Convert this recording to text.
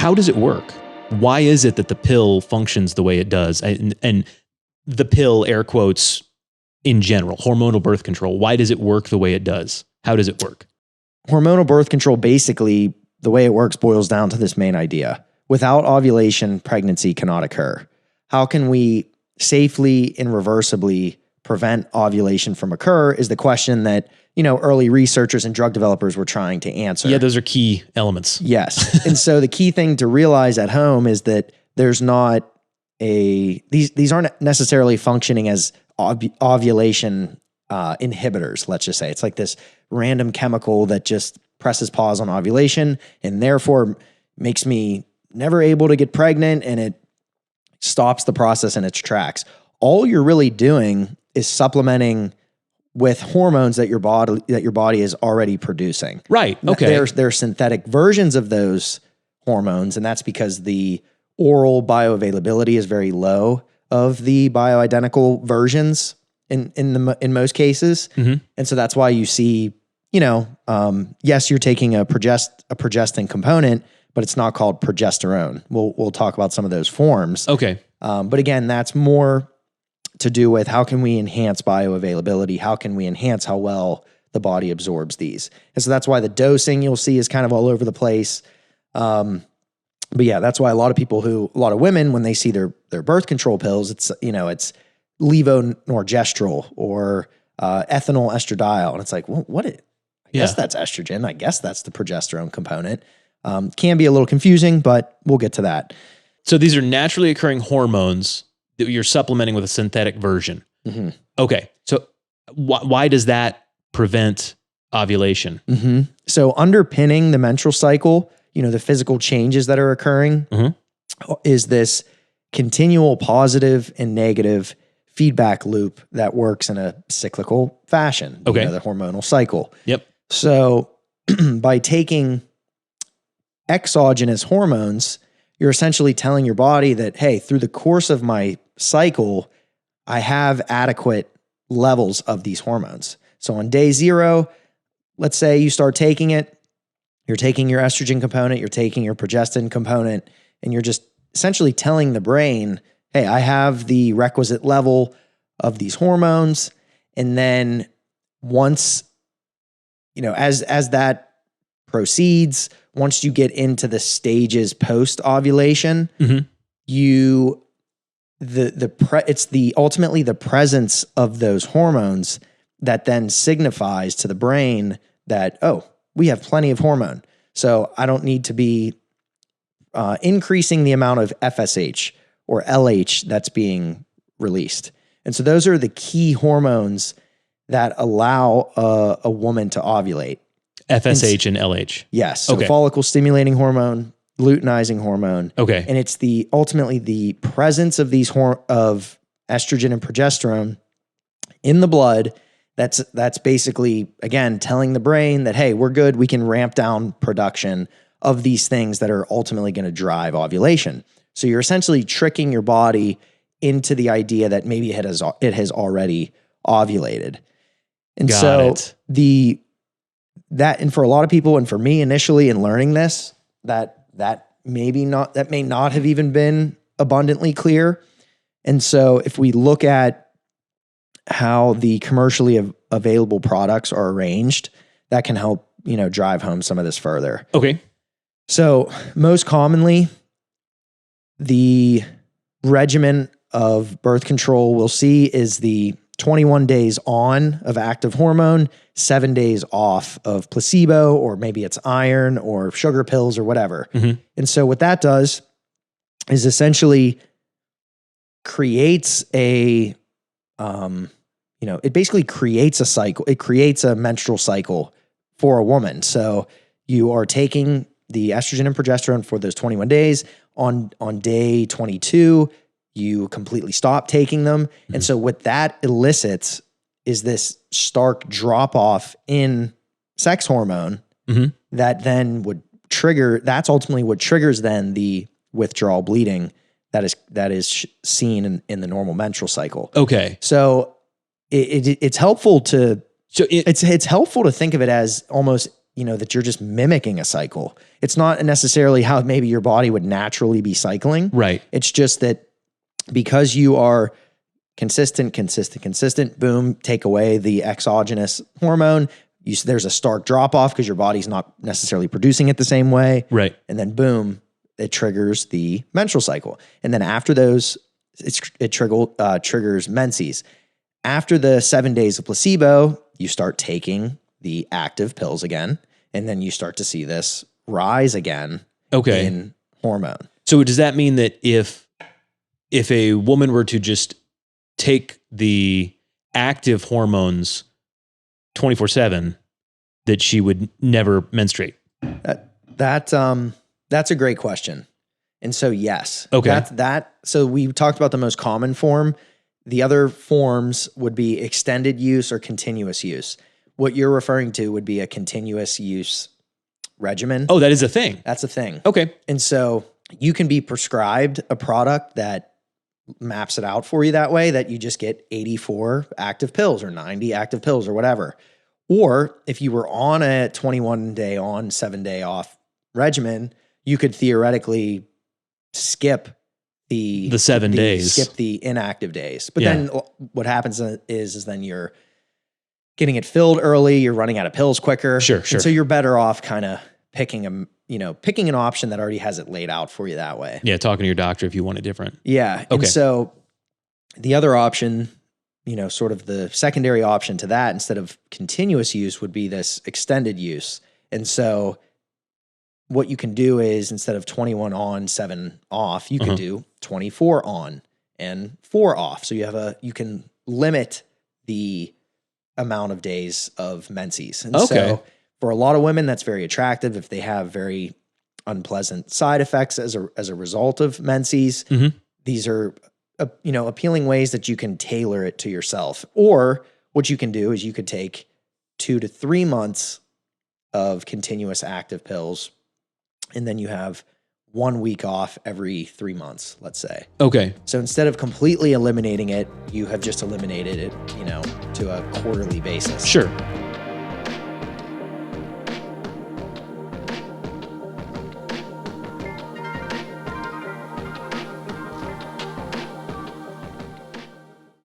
how does it work? Why is it that the pill functions the way it does? And the pill, air quotes, in general, hormonal birth control, why does it work the way it does? How does it work? Hormonal birth control, basically, the way it works boils down to this main idea. Without ovulation, pregnancy cannot occur. How can we safely and reversibly prevent ovulation from occur is the question that, early researchers and drug developers were trying to answer. Yeah, those are key elements. Yes. And so the key thing to realize at home is that there's not these aren't necessarily functioning as ovulation inhibitors, let's just say. It's like this random chemical that just presses pause on ovulation and therefore makes me never able to get pregnant, and it stops the process in its tracks. All you're really doing is supplementing with hormones that your body is already producing. Right. Okay. There are synthetic versions of those hormones, and that's because the oral bioavailability is very low of the bioidentical versions in most cases. Mm-hmm. And so that's why you see, yes, you're taking a progestin component, but it's not called progesterone. We'll talk about some of those forms. Okay. But again, that's more to do with how can we enhance bioavailability? How can we enhance how well the body absorbs these? And so that's why the dosing you'll see is kind of all over the place. But yeah, that's why a lot of women, when they see their birth control pills, it's levonorgestrel or ethinyl estradiol. And it's like, well, I guess that's estrogen. I guess that's the progesterone component. Can be a little confusing, but we'll get to that. So these are naturally occurring hormones that you're supplementing with a synthetic version. Mm-hmm. Okay. So why does that prevent ovulation? Mm-hmm. So underpinning the menstrual cycle, the physical changes that are occurring is this continual positive and negative feedback loop that works in a cyclical fashion. Okay. The hormonal cycle. Yep. So by taking exogenous hormones, you're essentially telling your body that, hey, through the course of my cycle, I have adequate levels of these hormones. So on day 0, let's say you start taking it, you're taking your estrogen component, you're taking your progestin component, and you're just essentially telling the brain, hey, I have the requisite level of these hormones. And then once, as that proceeds, once you get into the stages post ovulation, it's ultimately the presence of those hormones that then signifies to the brain that, oh, we have plenty of hormone. So I don't need to be increasing the amount of FSH or LH that's being released. And so those are the key hormones that allow a woman to ovulate. FSH and LH. Yes. So okay. Follicle stimulating hormone, luteinizing hormone. Okay. And it's ultimately the presence of these of estrogen and progesterone in the blood that's basically, again, telling the brain that, hey, we're good. We can ramp down production of these things that are ultimately going to drive ovulation. So you're essentially tricking your body into the idea that maybe it has already ovulated. And and for a lot of people, and for me initially in learning this, that may not have even been abundantly clear. And so if we look at how the commercially available products are arranged, that can help, drive home some of this further. Okay. So most commonly, the regimen of birth control we'll see is the 21 days on of active hormone, 7 days off of placebo, or maybe it's iron or sugar pills or whatever. Mm-hmm. And so what that does is essentially creates it basically creates a cycle. It creates a menstrual cycle for a woman. So you are taking the estrogen and progesterone for those 21 days. On day 22, you completely stop taking them. Mm-hmm. And so what that elicits is this stark drop off in sex hormone that then would trigger, that's ultimately what triggers then the withdrawal bleeding that is seen in the normal menstrual cycle. Okay. So it's helpful to, it's helpful to think of it as almost that you're just mimicking a cycle. It's not necessarily how maybe your body would naturally be cycling. Right. It's just that because you are consistent, boom, take away the exogenous hormone. There's a stark drop off because your body's not necessarily producing it the same way. Right. And then boom, it triggers the menstrual cycle. And then after those, it triggers menses. After the 7 days of placebo, you start taking the active pills again. And then you start to see this rise again in hormone. So does that mean that if a woman were to just take the active hormones 24/7, that she would never menstruate? That's a great question. And so, yes. Okay. So we talked about the most common form. The other forms would be extended use or continuous use. What you're referring to would be a continuous use regimen. Oh, that is a thing. That's a thing. Okay. And so you can be prescribed a product that maps it out for you that way, that you just get 84 active pills or 90 active pills or whatever. Or if you were on a 21-day on, 7-day off regimen, you could theoretically skip the 7 days. Skip the inactive days. But then what happens is then you're getting it filled early, you're running out of pills quicker. Sure. And so you're better off kind of picking an option that already has it laid out for you that way. Yeah, talking to your doctor if you want it different. Yeah. Okay. And so the other option, sort of the secondary option to that, instead of continuous use, would be this extended use. And so what you can do is, instead of 21 on, 7 off, you can do 24 on and 4 off. So you can limit the amount of days of menses. And so for a lot of women, that's very attractive if they have very unpleasant side effects as a result of menses. Mm-hmm. These are appealing ways that you can tailor it to yourself. Or what you can do is you could take 2 to 3 months of continuous active pills, and then you have 1 week off every 3 months, let's say. Okay. So instead of completely eliminating it, you have just eliminated it, to a quarterly basis. Sure.